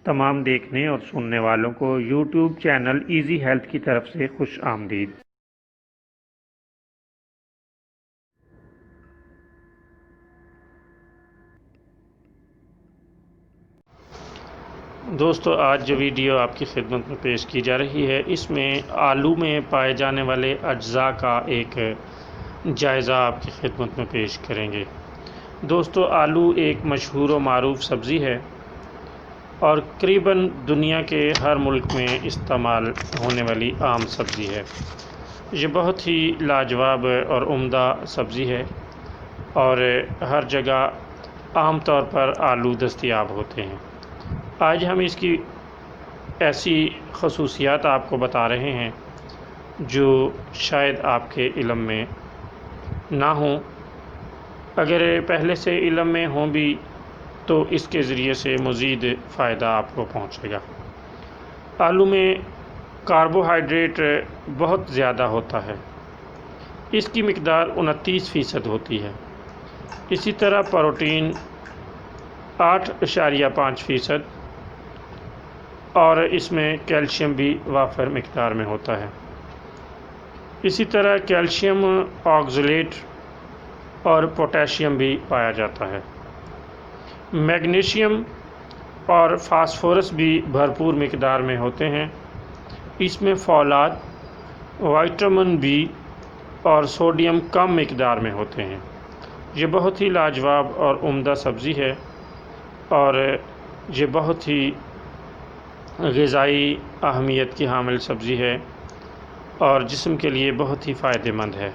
تمام دیکھنے اور سننے والوں کو یوٹیوب چینل ایزی ہیلتھ کی طرف سے خوش آمدید۔ دوستو، آج جو ویڈیو آپ کی خدمت میں پیش کی جا رہی ہے، اس میں آلو میں پائے جانے والے اجزاء کا ایک جائزہ آپ کی خدمت میں پیش کریں گے۔ دوستو، آلو ایک مشہور و معروف سبزی ہے اور قریباً دنیا کے ہر ملک میں استعمال ہونے والی عام سبزی ہے۔ یہ بہت ہی لاجواب اور عمدہ سبزی ہے اور ہر جگہ عام طور پر آلو دستیاب ہوتے ہیں۔ آج ہم اس کی ایسی خصوصیات آپ کو بتا رہے ہیں جو شاید آپ کے علم میں نہ ہوں، اگر پہلے سے علم میں ہوں بھی تو اس کے ذریعے سے مزید فائدہ آپ کو پہنچے گا۔ آلو میں کاربوہائیڈریٹ بہت زیادہ ہوتا ہے، اس کی مقدار 29% ہوتی ہے۔ اسی طرح پروٹین 8.5% اور اس میں کیلشیم بھی وافر مقدار میں ہوتا ہے۔ اسی طرح کیلشیم آکزلیٹ اور پوٹاشیم بھی پایا جاتا ہے۔ میگنیشیم اور فاسفورس بھی بھرپور مقدار میں ہوتے ہیں۔ اس میں فولاد، وٹامن بی اور سوڈیم کم مقدار میں ہوتے ہیں۔ یہ بہت ہی لاجواب اور عمدہ سبزی ہے اور یہ بہت ہی غذائی اہمیت کی حامل سبزی ہے اور جسم کے لیے بہت ہی فائدہ مند ہے۔